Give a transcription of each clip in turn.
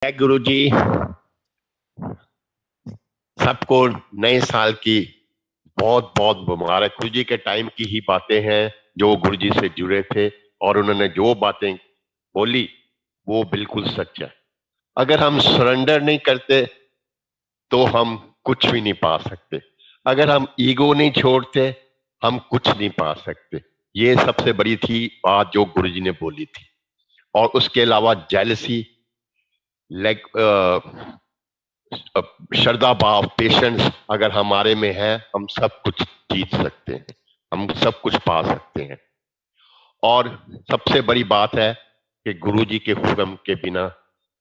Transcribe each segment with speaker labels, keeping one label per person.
Speaker 1: जय गुरु जी। सबको नए साल की बहुत बहुत मुबारक। गुरु जी के टाइम की ही बातें हैं जो गुरु जी से जुड़े थे, और उन्होंने जो बातें बोली वो बिल्कुल सच है। अगर हम सरेंडर नहीं करते तो हम कुछ भी नहीं पा सकते। अगर हम ईगो नहीं छोड़ते हम कुछ नहीं पा सकते। ये सबसे बड़ी थी बात जो गुरु जी ने बोली थी। और उसके अलावा जेलसी, लाइक श्रद्धा भाव, पेशेंस अगर हमारे में है हम सब कुछ जीत सकते हैं, हम सब कुछ पा सकते हैं। और सबसे बड़ी बात है कि गुरु जी के हुक्म के बिना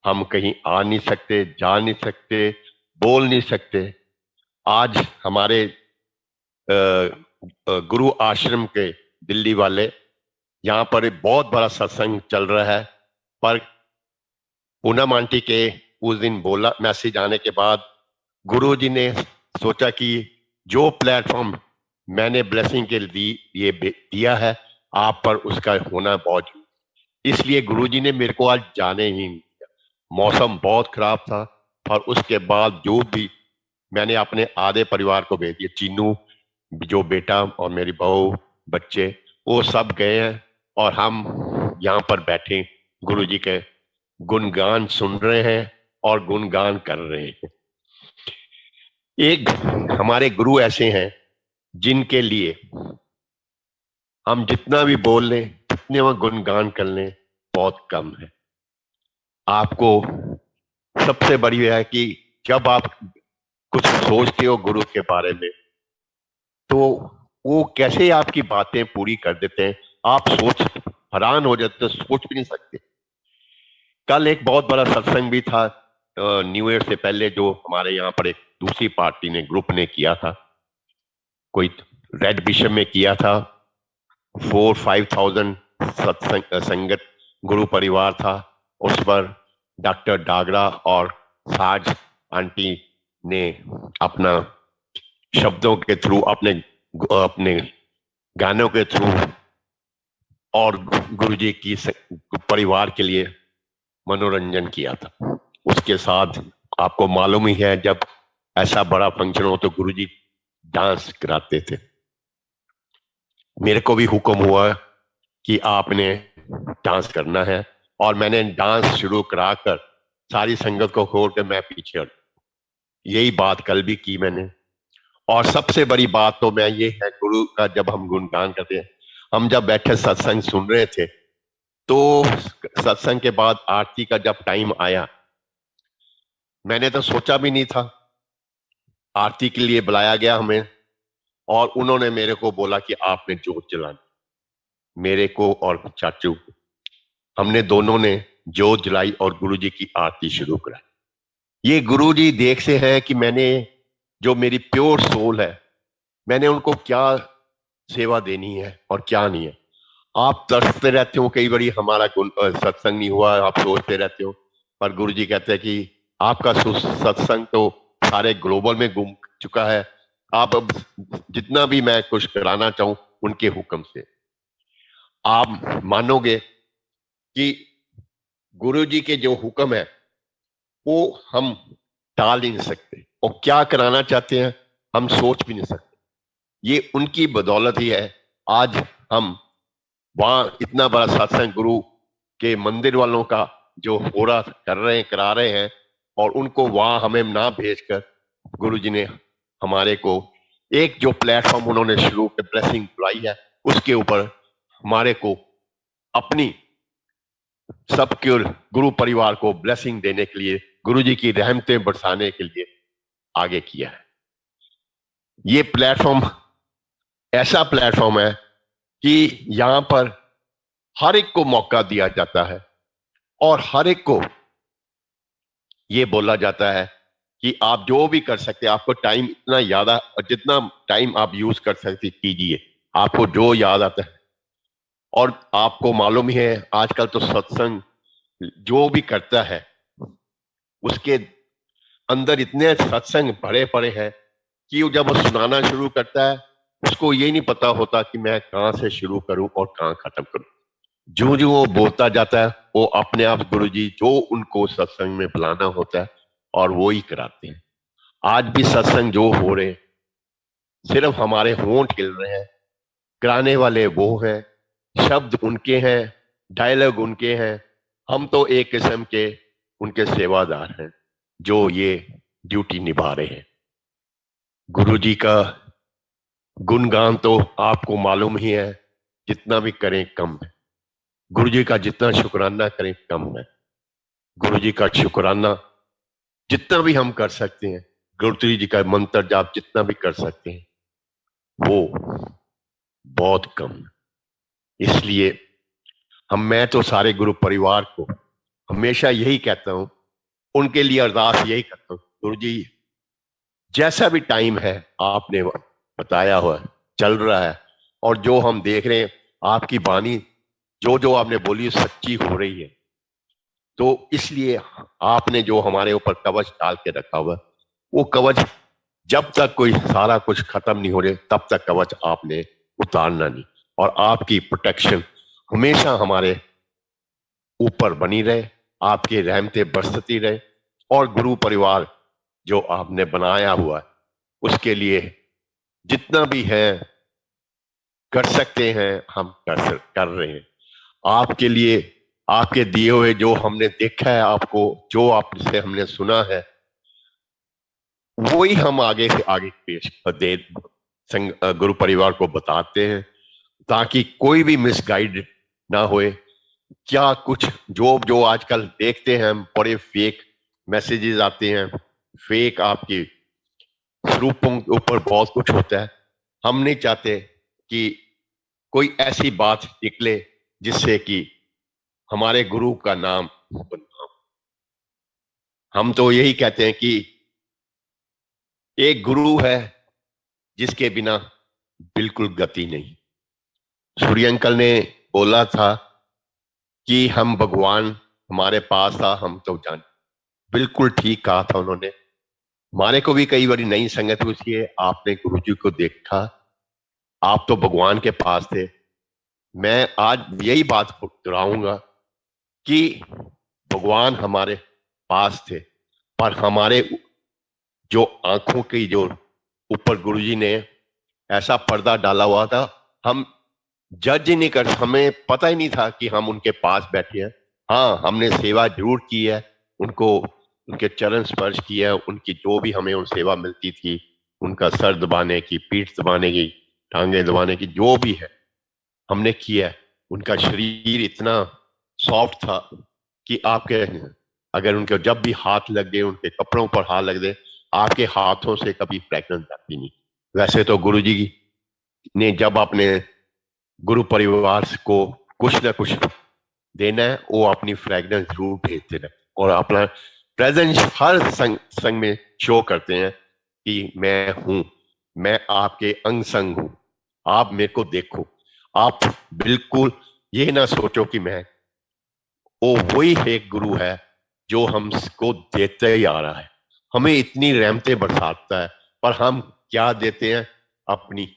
Speaker 1: हम कहीं आ नहीं सकते, जा नहीं सकते, बोल नहीं सकते। आज हमारे गुरु आश्रम के दिल्ली वाले यहाँ पर एक बहुत बड़ा सत्संग चल रहा है, पर पूनम आंटी के उस दिन बोला मैसेज आने के बाद गुरु जी ने सोचा कि जो प्लेटफॉर्म मैंने ब्लेसिंग के लिए दिया है आप पर, उसका होना बहुत, इसलिए गुरु जी ने मेरे को आज जाने ही नहीं दिया। मौसम बहुत खराब था, पर उसके बाद जो भी मैंने अपने आधे परिवार को भेज दिया। चीनू जो बेटा और मेरी बहू, बच्चे, वो सब गए हैं और हम यहाँ पर बैठे गुरु जी के गुणगान सुन रहे हैं और गुणगान कर रहे हैं। एक हमारे गुरु ऐसे हैं जिनके लिए हम जितना भी बोल लें, जितने वो गुणगान कर लें, बहुत कम है। आपको सबसे बड़ी है कि जब आप कुछ सोचते हो गुरु के बारे में तो वो कैसे आपकी बातें पूरी कर देते हैं, आप सोच हैरान हो जाते हो, सोच भी नहीं सकते। कल एक बहुत बड़ा सत्संग भी था न्यू ईयर से पहले, जो हमारे यहाँ पर एक दूसरी पार्टी ने, ग्रुप ने किया था, कोई रेड बिशप में किया था। 4-5,000 सत्संग संगत गुरु परिवार था। उस पर डॉक्टर डागरा और साज आंटी ने अपना शब्दों के थ्रू, अपने अपने गानों के थ्रू और गुरु जी की परिवार के लिए मनोरंजन किया था। उसके साथ आपको मालूम ही है जब ऐसा बड़ा फंक्शन हो तो गुरु जी डांस कराते थे। मेरे को भी हुक्म हुआ कि आपने डांस करना है, और मैंने डांस शुरू कराकर सारी संगत को खोल कर मैं पीछे हट। यही बात कल भी की मैंने। और सबसे बड़ी बात तो मैं ये है गुरु का, जब हम गुणगान करते हैं, हम जब बैठे सत्संग सुन रहे थे तो सत्संग के बाद आरती का जब टाइम आया, मैंने तो सोचा भी नहीं था। आरती के लिए बुलाया गया हमें और उन्होंने मेरे को बोला कि आपने जोत जलानी। मेरे को और चाचू, हमने दोनों ने जोत जलाई और गुरुजी की आरती शुरू कराई। ये गुरुजी देख से है कि मैंने, जो मेरी प्योर सोल है, मैंने उनको क्या सेवा देनी है और क्या नहीं है। आप तरसते रहते हो, कई बारी हमारा सत्संग नहीं हुआ, आप सोचते रहते हो, पर गुरुजी कहते हैं कि आपका सत्संग तो सारे ग्लोबल में घूम चुका है, आप अब जितना भी मैं कुछ कराना चाहूं उनके हुक्म से। आप मानोगे कि गुरु जी के जो हुक्म है वो हम टाल ही नहीं सकते, और क्या कराना चाहते हैं हम सोच भी नहीं सकते। ये उनकी बदौलत ही है आज हम वहां इतना बड़ा सत्संग गुरु के मंदिर वालों का जो हो रहा कर रहे हैं, करा रहे हैं, और उनको वहां हमें ना भेजकर गुरु जी ने हमारे को एक जो प्लेटफॉर्म उन्होंने शुरू के ब्लेसिंग बुलाई है, उसके ऊपर हमारे को अपनी सबके गुरु परिवार को ब्लेसिंग देने के लिए, गुरु जी की रहमतें बरसाने के लिए आगे किया है। ये प्लेटफॉर्म ऐसा प्लेटफॉर्म है कि यहां पर हर एक को मौका दिया जाता है और हर एक को ये बोला जाता है कि आप जो भी कर सकते हैं, आपको टाइम इतना याद है, जितना टाइम आप यूज कर सकते कीजिए, आपको जो याद आता है। और आपको मालूम ही है आजकल तो सत्संग जो भी करता है उसके अंदर इतने सत्संग भरे पड़े हैं कि जब वो सुनाना शुरू करता है उसको ये नहीं पता होता कि मैं कहां से शुरू करूं और कहां खत्म करूं। जो जो वो बोलता जाता है वो अपने आप गुरुजी जो उनको सत्संग में बुलाना होता है और वो ही कराते हैं। आज भी सत्संग जो हो रहे सिर्फ हमारे होंठ हिल रहे हैं, कराने वाले वो हैं, शब्द उनके हैं, डायलॉग उनके हैं। हम तो एक किस्म के उनके सेवादार हैं जो ये ड्यूटी निभा रहे हैं। गुरुजी का गुणगान तो आपको मालूम ही है, जितना भी करें कम है। गुरुजी का जितना शुक्राना करें कम है। गुरुजी का शुक्राना जितना भी हम कर सकते हैं, गुरुजी जी का मंत्र जाप जितना भी कर सकते हैं, वो बहुत कम है। इसलिए मैं तो सारे गुरु परिवार को हमेशा यही कहता हूं, उनके लिए अरदास यही करता हूं, गुरुजी जैसा भी टाइम है आपने बताया हुआ चल रहा है, और जो हम देख रहे हैं आपकी वाणी जो जो आपने बोली सच्ची हो रही है, तो इसलिए आपने जो हमारे ऊपर कवच डाल के रखा हुआ वो कवच जब तक कोई सारा कुछ खत्म नहीं हो रहे तब तक कवच आपने उतारना नहीं, और आपकी प्रोटेक्शन हमेशा हमारे ऊपर बनी रहे, आपकी रहमतें बरसती रहे, और गुरु परिवार जो आपने बनाया हुआ है उसके लिए जितना भी है कर सकते हैं हम कर रहे हैं। आपके लिए आपके दिए हुए जो हमने देखा है, आपको जो आपसे हमने सुना है वही हम आगे से आगे पेश दे गुरु परिवार को बताते हैं, ताकि कोई भी मिसगाइड ना होए। क्या कुछ जो जो आजकल देखते हैं हम, बड़े फेक मैसेजेस आते हैं, फेक आपकी स्वरूपों के ऊपर बहुत कुछ होता है। हम नहीं चाहते कि कोई ऐसी बात निकले जिससे कि हमारे गुरु का नाम बदनाम। हम तो यही कहते हैं कि एक गुरु है जिसके बिना बिल्कुल गति नहीं। सूर्य अंकल ने बोला था कि हम भगवान हमारे पास था हम तो जान, बिल्कुल ठीक कहा था उन्होंने। हमारे को भी कई बार नई संगत हुई है, आपने गुरु जी को देखा, आप तो भगवान के पास थे। मैं आज यही बात दोहराऊंगा कि भगवान हमारे पास थे, पर हमारे जो आंखों की जो ऊपर गुरुजी ने ऐसा पर्दा डाला हुआ था, हम जज ही नहीं कर, हमें पता ही नहीं था कि हम उनके पास बैठे हैं। हाँ, हमने सेवा जरूर की है, उनको उनके चरण स्पर्श किया है, उनकी जो भी हमें उन सेवा मिलती थी, उनका सर दबाने की, पीठ दबाने की, टांगे दबाने की, जो भी है हमने किया है। उनका शरीर इतना सॉफ्ट था कि आपके अगर उनके जब भी हाथ लग गए, उनके कपड़ों पर हाथ लग गए, आपके हाथों से कभी फ्रैग्रेंस जाती नहीं। वैसे तो गुरुजी ने जब अपने गुरु परिवार को कुछ ना कुछ देना है, वो अपनी फ्रैग्रेंस जरूर भेजते रहे और अपना प्रेजेंस हर संग में शो करते हैं कि मैं हूं, मैं आपके अंग संग हूं, आप मेरे को देखो। आप बिल्कुल ये ना सोचो कि मैं, वो वही एक गुरु है जो हमको देते ही आ रहा है, हमें इतनी रहमतें बरसाता है, पर हम क्या देते हैं? अपनी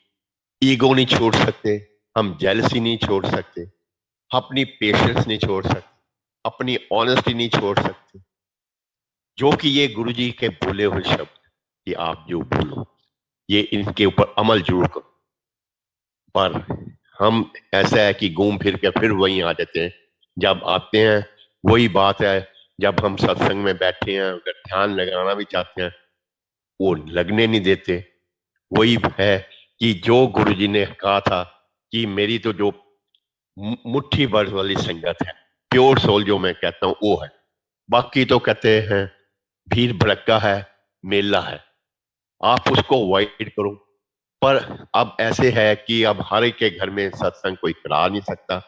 Speaker 1: ईगो नहीं छोड़ सकते, हम जेलसी नहीं छोड़ सकते, अपनी पेशेंस नहीं छोड़ सकते, अपनी ऑनेस्टी नहीं छोड़ सकते, जो कि ये गुरुजी के बोले हुए शब्द कि आप जो बोलो ये इनके ऊपर अमल जरूर करो। पर हम ऐसा है कि घूम फिर के फिर वहीं आ जाते हैं। जब आते हैं वही बात है, जब हम सत्संग में बैठे हैं अगर ध्यान लगाना भी चाहते हैं वो लगने नहीं देते। वही है कि जो गुरुजी ने कहा था कि मेरी तो जो मुट्ठी भर वाली संगत है, प्योर सोल जो मैं कहता हूं वो है, बाकी तो कहते हैं भीड़ भड़का है, मेला है, आप उसको अवॉइड करो। पर अब ऐसे है कि अब हर एक के घर में सत्संग कोई करा नहीं सकता।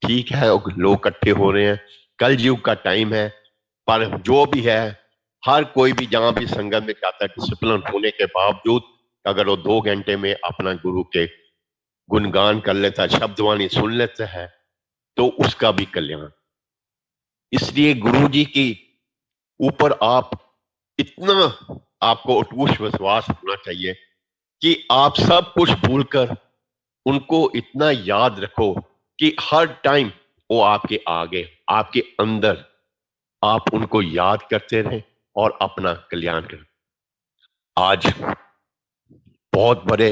Speaker 1: ठीक है, लोग इकट्ठे हो रहे हैं, कल युग का टाइम है, पर जो भी है हर कोई भी जहां भी संगत में जाता है डिसिप्लिन होने के बावजूद अगर वो 2 घंटे में अपना गुरु के गुणगान कर लेता है, शब्दवाणी सुन लेता है, तो उसका भी कल्याण। इसलिए गुरु जी की ऊपर आप इतना आपको अटूट विश्वास होना चाहिए कि आप सब कुछ भूलकर उनको इतना याद रखो कि हर टाइम वो आपके आगे, आपके अंदर, आप उनको याद करते रहें और अपना कल्याण करें। आज बहुत बड़े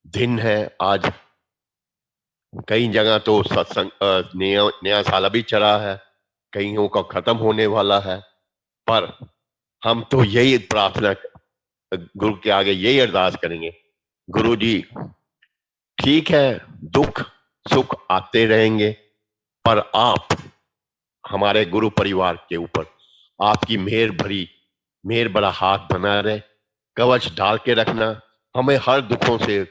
Speaker 1: दिन है। आज कई जगह तो सत्संग नया नया साल अभी चढ़ा है, कईयों का खत्म होने वाला है। पर हम तो यही प्रार्थना, गुरु के आगे यही अरदास करेंगे, गुरु जी ठीक है, दुख सुख आते रहेंगे, पर आप हमारे गुरु परिवार के ऊपर आपकी मेहर बड़ा हाथ बना रहे, कवच डाल के रखना, हमें हर दुखों से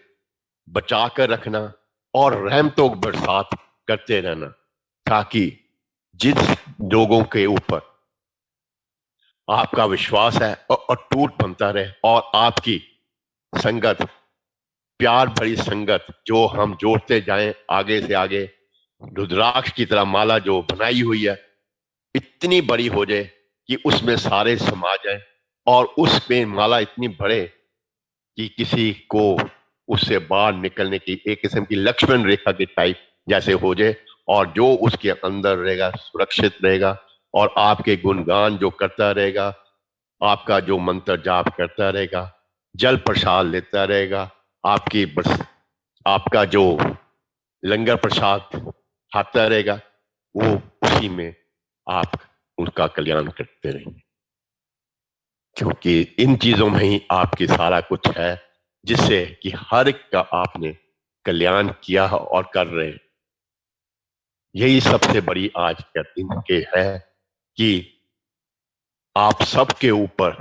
Speaker 1: बचा कर रखना और रहमतों की बरसात करते रहना, ताकि जिस लोगों के ऊपर आपका विश्वास है और अटूट बनता रहे, और आपकी संगत, प्यार भरी संगत जो हम जोड़ते जाएं आगे से आगे, रुद्राक्ष की तरह माला जो बनाई हुई है इतनी बड़ी हो जाए कि उसमें सारे समा जाए, और उसमें माला इतनी बढ़े कि किसी को उससे बाहर निकलने की एक किस्म की लक्ष्मण रेखा के टाइप जैसे हो जाए, और जो उसके अंदर रहेगा सुरक्षित रहेगा, और आपके गुणगान जो करता रहेगा, आपका जो मंत्र जाप करता रहेगा, जल प्रसाद लेता रहेगा, आपका जो लंगर प्रसाद खाता रहेगा, वो उसी में आप उनका कल्याण करते रहेंगे, क्योंकि इन चीजों में ही आपकी सारा कुछ है, जिससे कि हर एक का आपने कल्याण किया और कर रहे हैं। यही सबसे बड़ी आज के दिन के है कि आप सबके ऊपर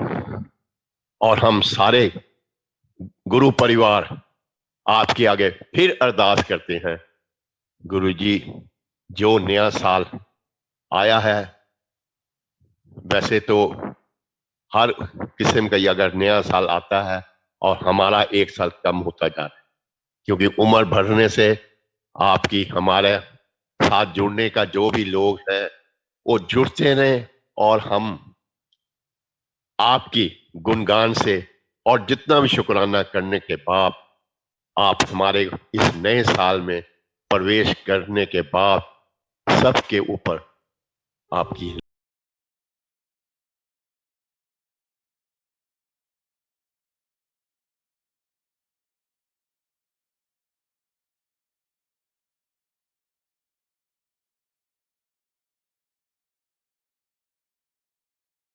Speaker 1: और हम सारे गुरु परिवार आपके आगे फिर अरदास करते हैं, गुरु जी जो नया साल आया है, वैसे तो हर किस्म का अगर नया साल आता है और हमारा एक साल कम होता जा रहा है, क्योंकि उम्र बढ़ने से आपकी हमारे साथ जुड़ने का जो भी लोग हैं वो जुड़ते रहे, और हम आपकी गुणगान से और जितना भी शुक्राना करने के बाद आप हमारे इस नए साल में प्रवेश करने के बाद सबके ऊपर आपकी